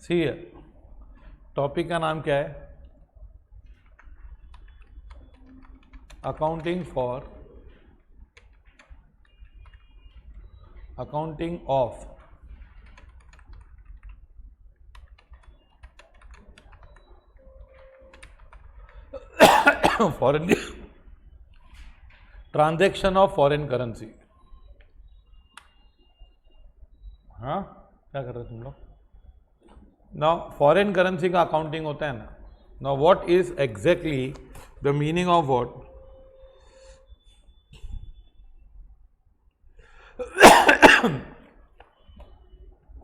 सी topic का नाम क्या है? Accounting of foreign transaction of foreign currency. हाँ, क्या कर रहे तुम लोग? नाउ फॉरेन करेंसी का अकाउंटिंग होता है ना। Now what is exactly the meaning of what?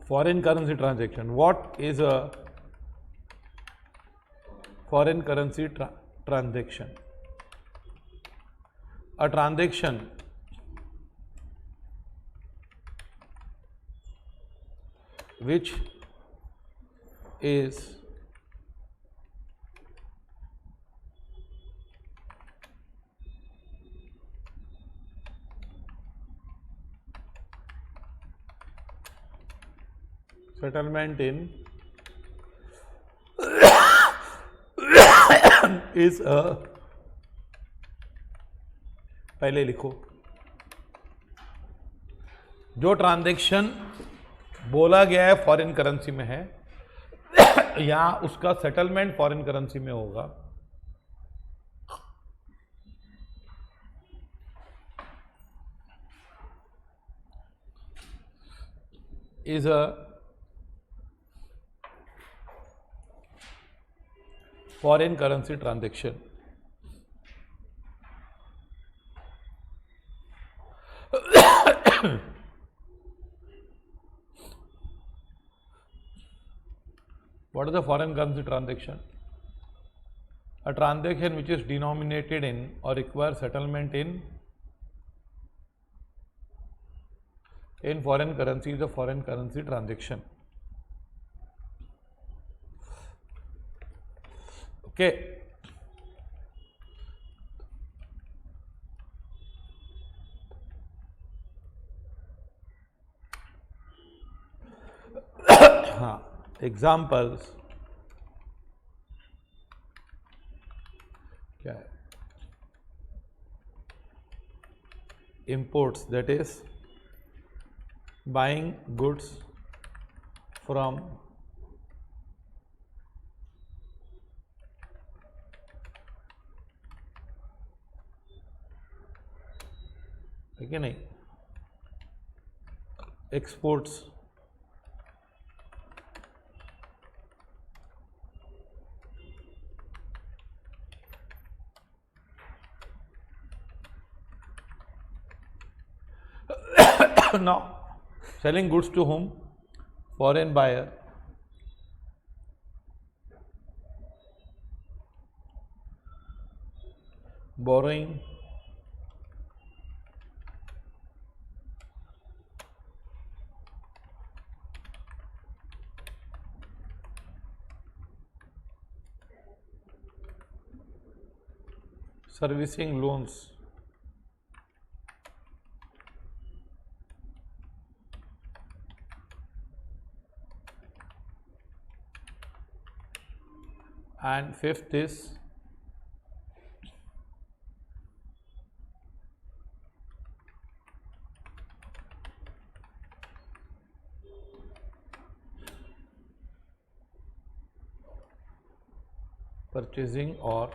foreign currency transaction. What is a foreign currency transaction? A transaction which is settlement in is a, पहले लिखो, जो ट्रांजैक्शन बोला गया है फॉरेन करेंसी में है या उसका सेटलमेंट फॉरेन करेंसी में होगा, is a foreign currency transaction. What is a foreign currency transaction? A transaction which is denominated in or requires settlement in foreign currency is a foreign currency transaction. Okay. हाँ, examples क्या है? Imports, that is buying goods from ठीक है नहीं, exports now selling goods to whom? Foreign buyer. Borrowing servicing loans. And fifth is purchasing or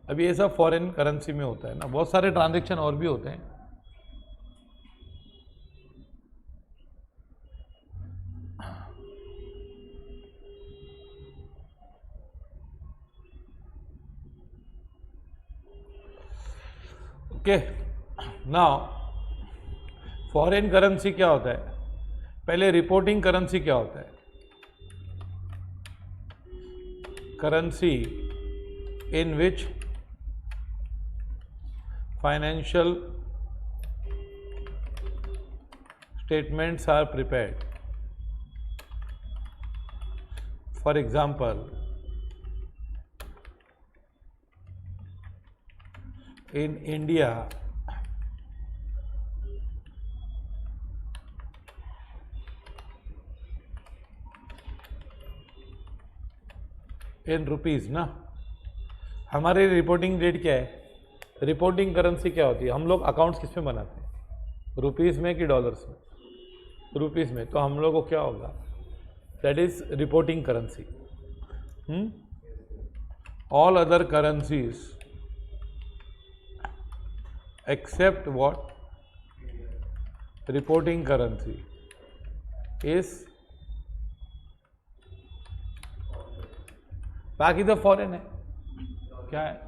अब ये सब foreign currency में होता है ना। बहुत सारे ट्रांजैक्शन और भी होते हैं। ओके, नाउ फॉरेन करेंसी क्या होता है? पहले रिपोर्टिंग करेंसी क्या होता है? Currency in which financial statements are prepared. For example, in India, in rupees ना, हमारी रिपोर्टिंग डेट क्या है? रिपोर्टिंग करेंसी क्या होती है? हम लोग अकाउंट्स किस में बनाते हैं? रुपीज़ में कि डॉलर्स में? रुपीज़ में। तो हम लोग को क्या होगा? That is reporting currency. All other currencies except what? Reporting currency is, बाकी तो फॉरेन है. क्या है?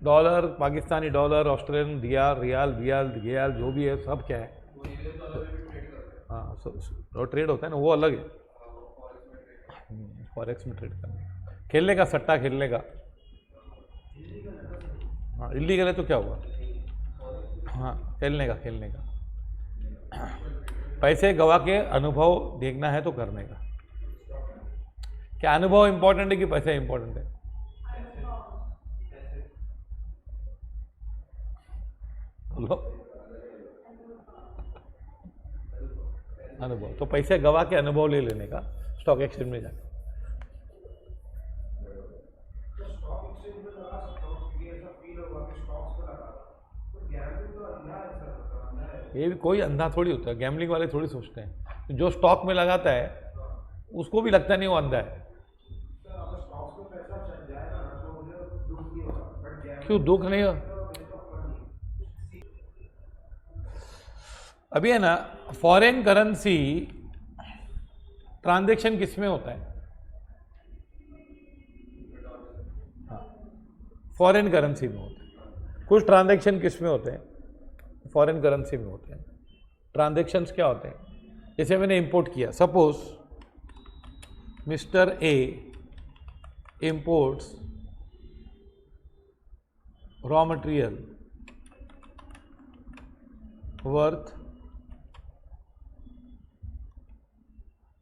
Dollar, Pakistani dollar, Australian riyal, riyal जो भी है सब क्या है? हाँ, वो ट्रेड होता है ना, वो अलग है. फॉरेक्स में ट्रेड करना, खेलने का, सट्टा खेलने का. हाँ, इलीगल है तो क्या हुआ? हाँ, खेलने का. पैसे गवा के अनुभव देखना है तो करने का. क्या अनुभव इंपॉर्टेंट है कि पैसे इंपॉर्टेंट है? बोलो. अनुभव. तो पैसे गवा के अनुभव ले लेने का स्टॉक एक्सचेंज में जाके. ये भी कोई अंधा थोड़ी होता है. गैम्बलिंग वाले थोड़ी सोचते हैं. जो स्टॉक में लगाता है उसको भी लगता नहीं वो अंधा है. क्यों दुख नहीं हो? अभी है ना, फॉरेन करेंसी ट्रांजैक्शन किस में होता है? हाँ, फॉरेन करेंसी में होता है. कुछ ट्रांजैक्शन किस में होते हैं? फॉरेन करेंसी में होते हैं. ट्रांजैक्शंस क्या होते हैं? जैसे मैंने इंपोर्ट किया, suppose mister A imports raw material worth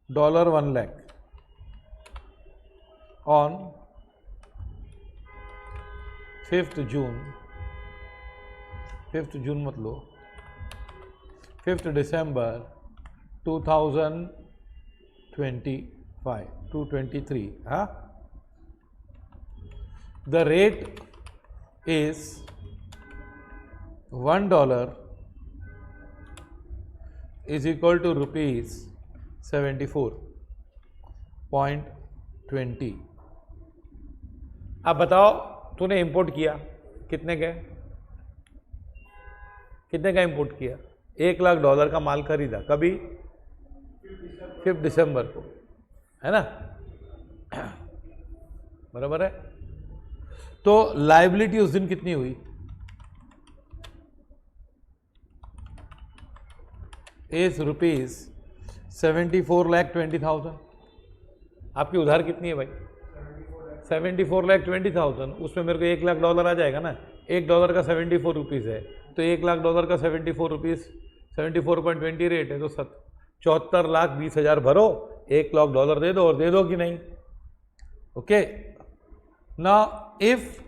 $1 lakh on 5th June मत लो, 5th December 2023. हाँ, the rate is $1 is equal to rupees 74.20. अब बताओ, तूने इंपोर्ट किया कितने का इंपोर्ट किया? $1 लाख का माल खरीदा. कभी? 5 दिसंबर को, है ना? बराबर है. तो लायबिलिटी उस दिन कितनी हुई? Is rupees 74,20,000. आपकी उधार कितनी है भाई? 74,20,000. उसमें मेरे को $1 लाख आ जाएगा ना. $1 का 74 रुपीज़ है, तो $1 लाख का 74 रुपीज़ 74.20 रेट है, तो 74,20,000 भरो, $1 लाख दे दो. और दे दो कि नहीं? ओके. नाउ इफ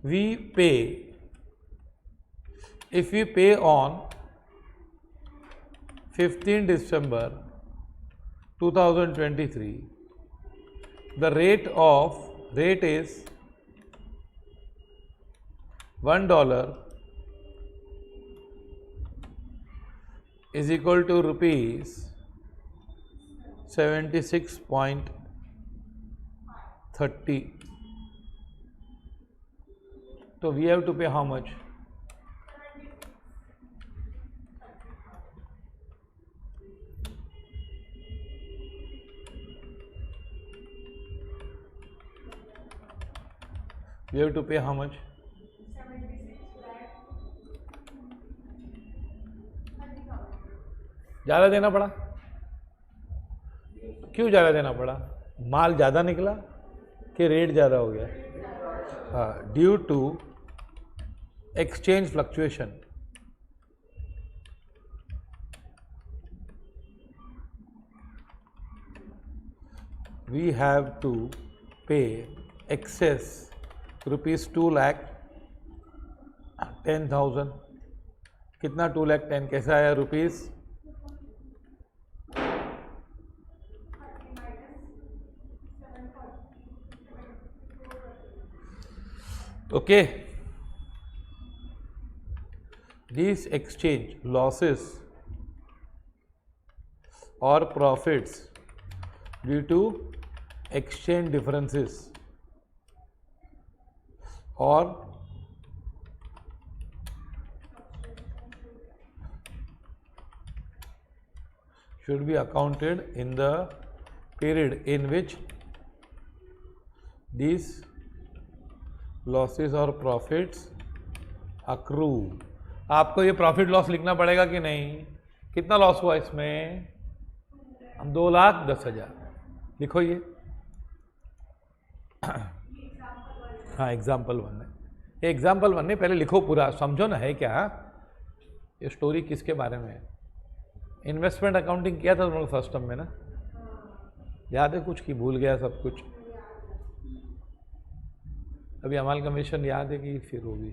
वी पे on 15 December 2023, the rate is $1 is equal to rupees 76.30. So we have to pay how much? We have to pay how much? 76,30,000. ज़्यादा देना पड़ा. क्यों ज़्यादा देना पड़ा? माल ज़्यादा निकला कि रेट ज़्यादा हो गया? हाँ, due to exchange fluctuation. we have to pay excess rupees 2,10,000. कितना 2,10,000 कैसे आया rupees? Okay, these exchange losses or profits due to exchange differences or should be accounted in the period in which these losses or profits accrue. आपको ये profit loss लिखना पड़ेगा कि नहीं? कितना लॉस हुआ इसमें? 2,10,000 लिखो ये। हाँ, एग्जाम्पल 1 है ये, एग्जाम्पल 1 नहीं, पहले लिखो पूरा, समझो ना है क्या ये स्टोरी, किसके बारे में है। इन्वेस्टमेंट अकाउंटिंग किया था तुम लोग फर्स्ट टर्म में ना, याद है कुछ कि भूल गया सब कुछ? अभी अमाल कमीशन याद है कि फिर होगी?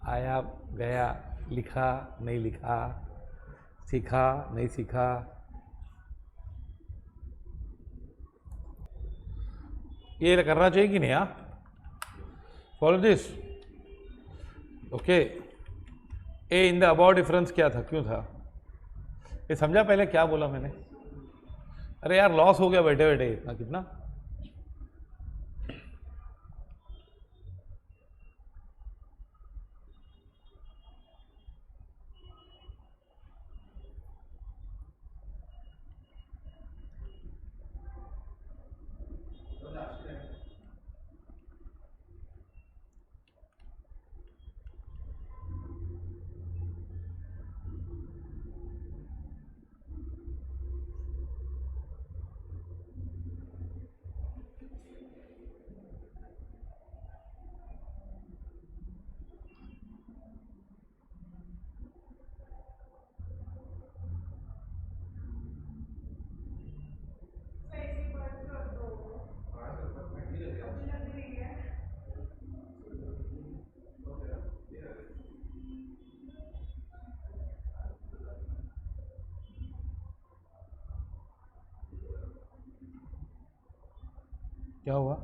आया गया, लिखा नहीं लिखा, सीखा नहीं सीखा? ये करना चाहिए कि नहीं? हाँ, follow this. Okay, A in the about difference क्या था, क्यों था ये समझा? पहले क्या बोला मैंने? अरे यार लॉस हो गया बैठे बैठे इतना, कितना? क्या हुआ?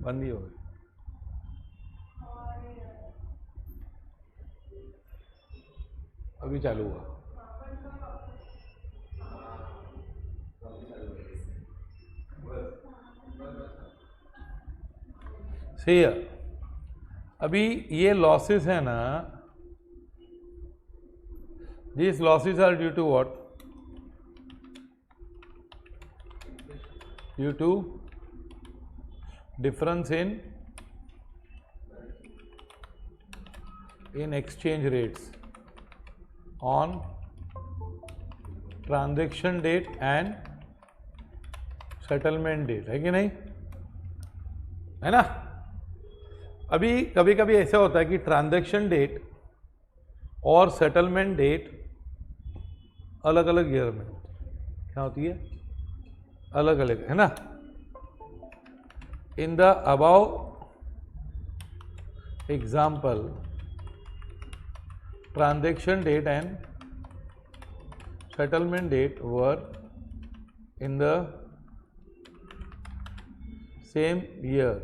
बंद ही हो गई। अभी चालू हुआ। सही है। अभी ये लॉसेस है ना, these losses are due to what? Due to difference in exchange rates on transaction date and settlement date, है कि नहीं? है ना? अभी कभी कभी ऐसा होता है कि ट्रांजैक्शन डेट और सेटलमेंट डेट अलग अलग ईयर में क्या होती है? अलग अलग, है ना? In the above example, transaction date and settlement date were in the same year.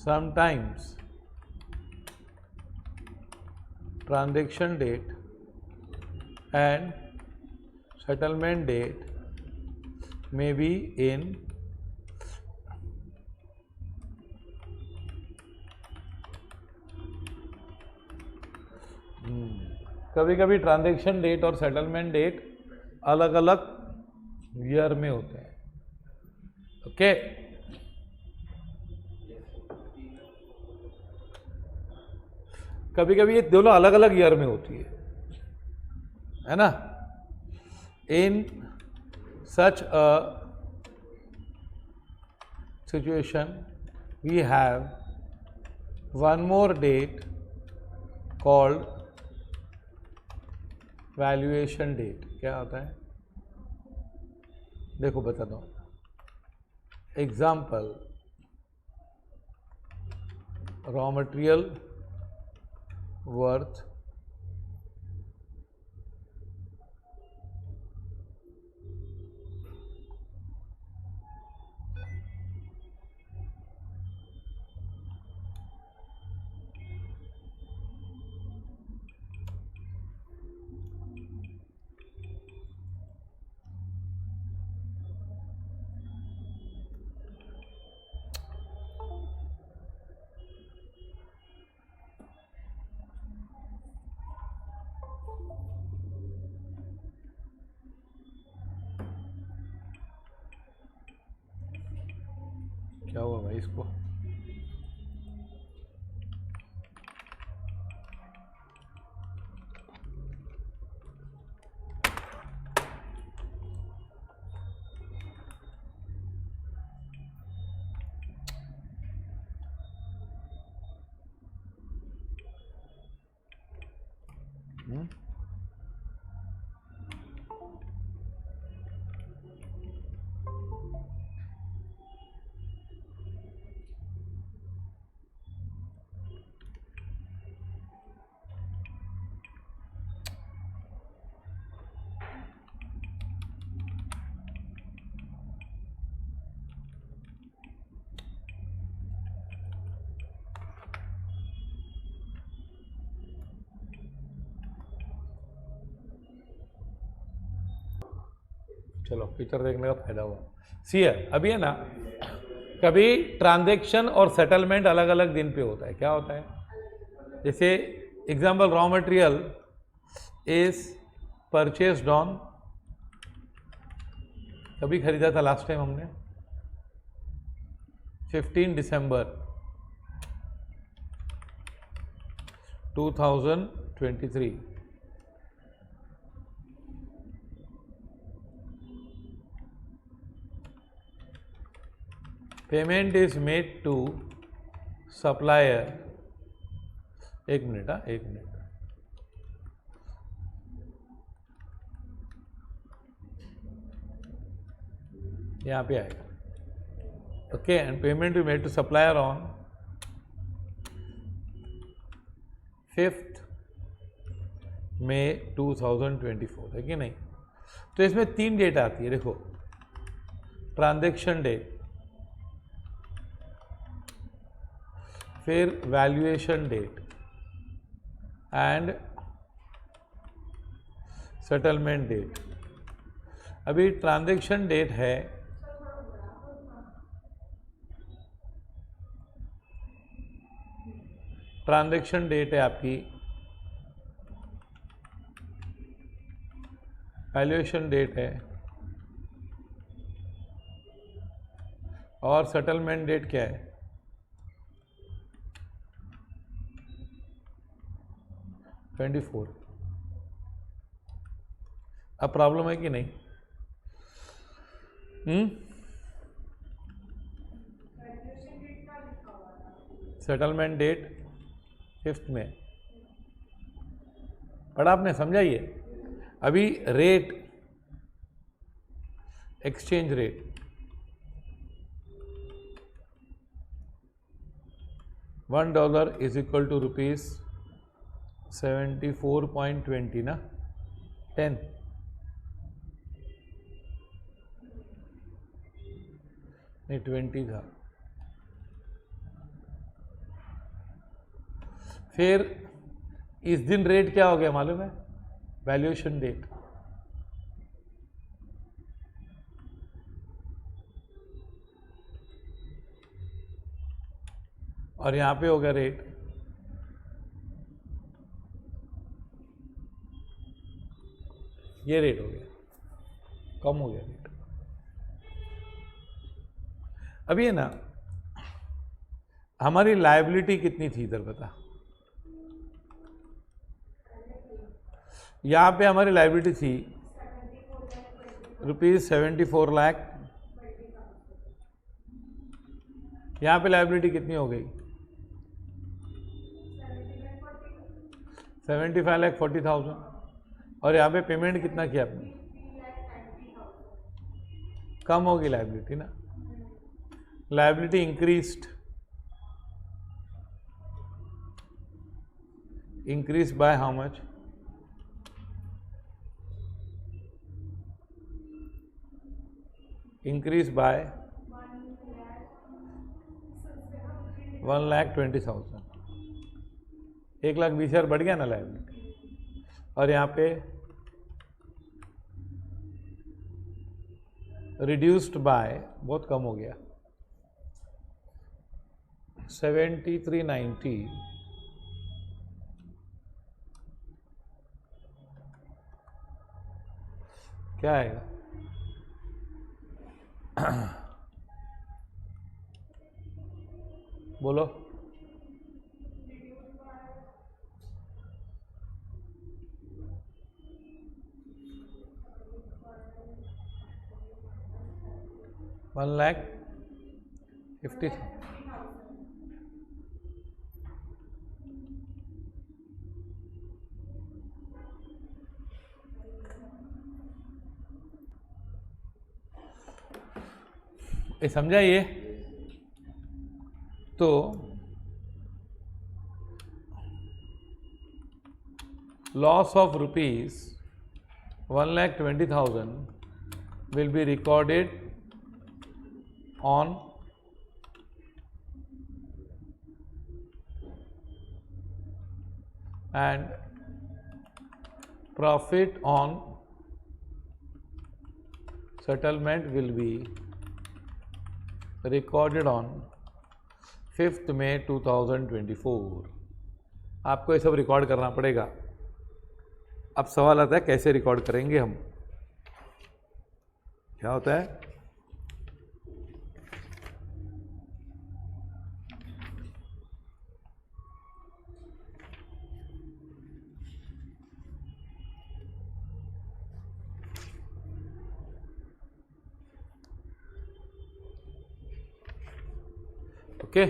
Sometimes transaction date and settlement date may be in कभी कभी ट्रांजैक्शन डेट और सेटलमेंट डेट अलग अलग ईयर में होते हैं। ओके कभी कभी ये दोनों अलग अलग ईयर में होती है ना। In such a situation we have one more date called valuation date. क्या होता है देखो बताता हूँ। एग्जाम्पल, रॉ मटेरियल वर्थ क्या हुआ भाई इसको? चलो पिक्चर देखने का फायदा हुआ। सी है अभी है ना, कभी ट्रांजैक्शन और सेटलमेंट अलग अलग दिन पे होता है। क्या होता है? जैसे example, raw material is purchased on, कभी खरीदा था लास्ट टाइम हमने 15 दिसंबर 2023। Payment is made to supplier. एक मिनट, एक मिनट। यहाँ पे आएगा। Okay, and payment is made to supplier on 5 May 2024, है कि नहीं? तो इसमें 3 डेट आती है। देखो, ट्रांजैक्शन डेट, फिर valuation date and settlement date. अभी ट्रांजैक्शन डेट है आपकी, वैल्यूएशन डेट है, और सेटलमेंट डेट क्या है? 24। अब प्रॉब्लम है कि नहीं? सेटलमेंट डेट 5 में पढ़ा आपने, समझाइए। अभी rate, exchange rate, $1 is equal to ₹74.20 ना, 10। नहीं 20 था। फिर इस दिन रेट क्या हो गया मालूम है? वैल्यूएशन डेट और यहाँ पे हो गया रेट, ये रेट हो गया, कम हो गया रेट। अब ये ना हमारी लायबिलिटी कितनी थी इधर बता, यहाँ पे हमारी लायबिलिटी थी ₹74 लाख, यहाँ पे लायबिलिटी कितनी हो गई 75,40,000, और यहाँ पे पेमेंट कितना किया आपने, कम होगी लायबिलिटी ना, liability increased by how much, increased by 1,20,000, 1,20,000 बढ़ गया ना लायबिलिटी। और यहाँ पे रिड्यूस्ड बाय बहुत कम हो गया 7390, क्या आएगा बोलो, $1,50,000। ये समझा ये? तो loss of ₹1,20,000 will be recorded on and profit on settlement will be recorded on 5th May 2024। आपको ये सब रिकॉर्ड करना पड़ेगा। अब सवाल आता है कैसे रिकॉर्ड करेंगे हम, क्या होता है, ओके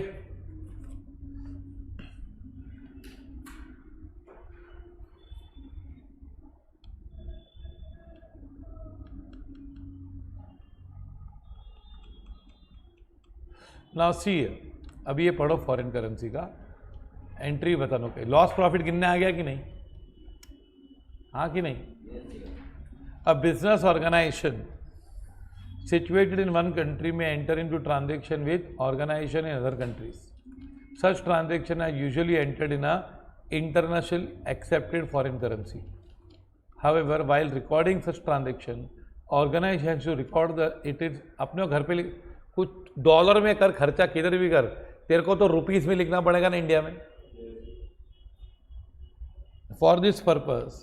नाउ सी, अब ये पढ़ो फॉरेन करेंसी का एंट्री बतानो के लॉस प्रॉफिट गिनने आ गया कि नहीं, हाँ कि नहीं। A business organisation situated in one country may enter into transaction with organization in other countries. Such transaction are usually entered in a international accepted foreign currency. However, while recording such transaction, organization has to record the it is अपने घर पे कुछ dollar में कर खर्चा किधर भी कर, तेरे को तो रुपीस में लिखना पड़ेगा ना इंडिया में। For this purpose,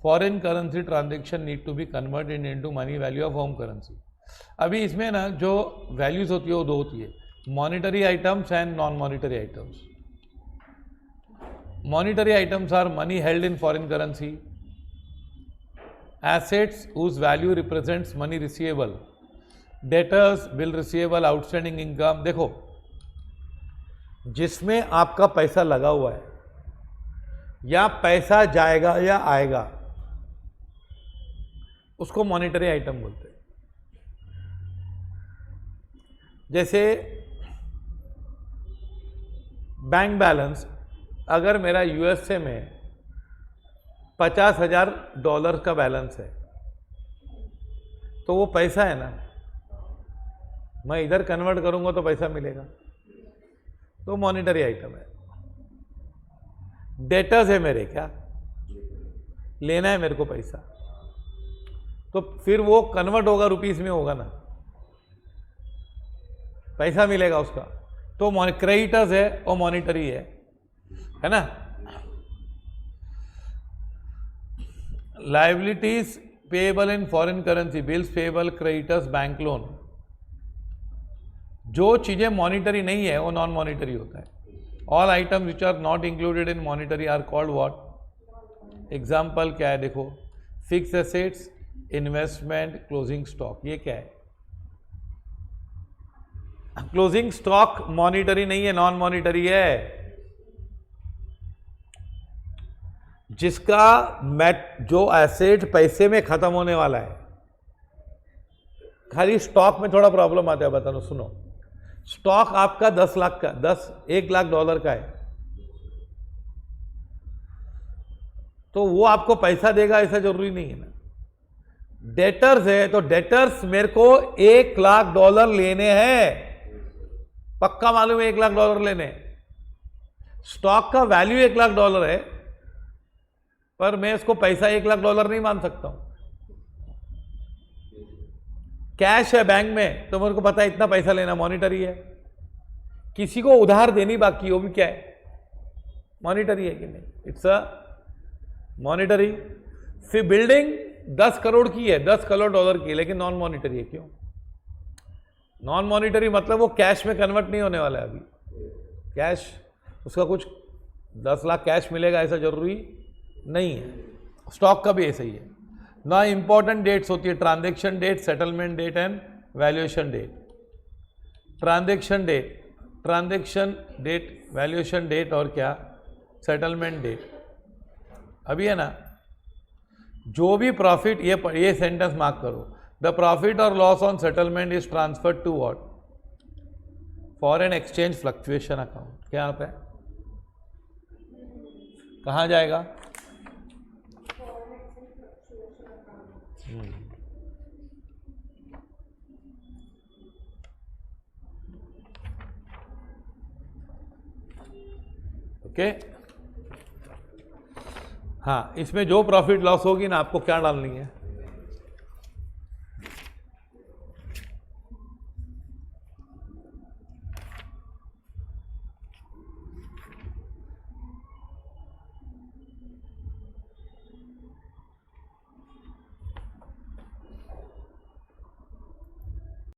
foreign currency transaction need to be converted into money value of home currency. अभी इसमें ना जो वैल्यूज होती है वो दो होती है, monetary items and non monetary items. Monetary items are money held in foreign currency, assets whose value represents money receivable, debtors, bill receivable, outstanding income. देखो जिसमें आपका पैसा लगा हुआ है या पैसा जाएगा या आएगा उसको मॉनिटरी आइटम बोलते हैं। जैसे बैंक बैलेंस, अगर मेरा यूएसए में $50,000 का बैलेंस है तो वो पैसा है ना, मैं इधर कन्वर्ट करूंगा तो पैसा मिलेगा, तो मॉनिटरी आइटम है। डेटर्स है मेरे, क्या लेना है मेरे को पैसा, तो फिर वो कन्वर्ट होगा रुपीस में होगा ना, पैसा मिलेगा उसका। तो क्रेडिटर्स है और मॉनिटरी है ना। लाइबिलिटीज पेएबल इन foreign currency, bills payable, creditors, bank loan, जो चीजें मॉनिटरी नहीं है वो नॉन मॉनिटरी होता है। All items which are not included in monetary are called what. Example क्या है देखो, fix assets, investment, closing stock. ये क्या है? क्लोजिंग स्टॉक मॉनिटरी नहीं है, नॉन मॉनिटरी है। जिसका जो एसेट पैसे में खत्म होने वाला है, खाली स्टॉक में थोड़ा प्रॉब्लम आता है, बता दो सुनो। स्टॉक आपका 10 लाख का, 1 लाख डॉलर का है, तो वो आपको पैसा देगा ऐसा जरूरी नहीं है ना। डेटर्स है तो डेटर्स मेरे को 1 लाख डॉलर लेने हैं, पक्का मालूम है 1 लाख डॉलर लेने। स्टॉक का वैल्यू 1 लाख डॉलर है, पर मैं इसको पैसा 1 लाख डॉलर नहीं मान सकता हूं। कैश है बैंक में तो मेरे को पता है इतना पैसा लेना, मॉनिटरी है। किसी को उधार देनी बाकी, वो भी क्या है? मॉनिटरी है कि नहीं? It's a monetary. फिर बिल्डिंग 10 करोड़ की है, 10 करोड़ डॉलर की है, लेकिन नॉन मॉनिटरी है। क्यों नॉन मॉनिटरी? मतलब वो कैश में कन्वर्ट नहीं होने वाला है अभी। कैश उसका कुछ 10 लाख कैश मिलेगा ऐसा जरूरी नहीं है। स्टॉक का भी ऐसा ही है ना। इंपॉर्टेंट डेट्स होती है, transaction date, settlement date and valuation date. Transaction date, valuation date और क्या? Settlement date. अभी है ना, जो भी प्रॉफिट, ये सेंटेंस मार्क करो, द प्रॉफिट और loss on settlement is transferred to what? Foreign exchange fluctuation account. क्या आता है? कहां जाएगा? ओके। हाँ, इसमें जो प्रॉफिट लॉस होगी ना, आपको क्या डालनी है?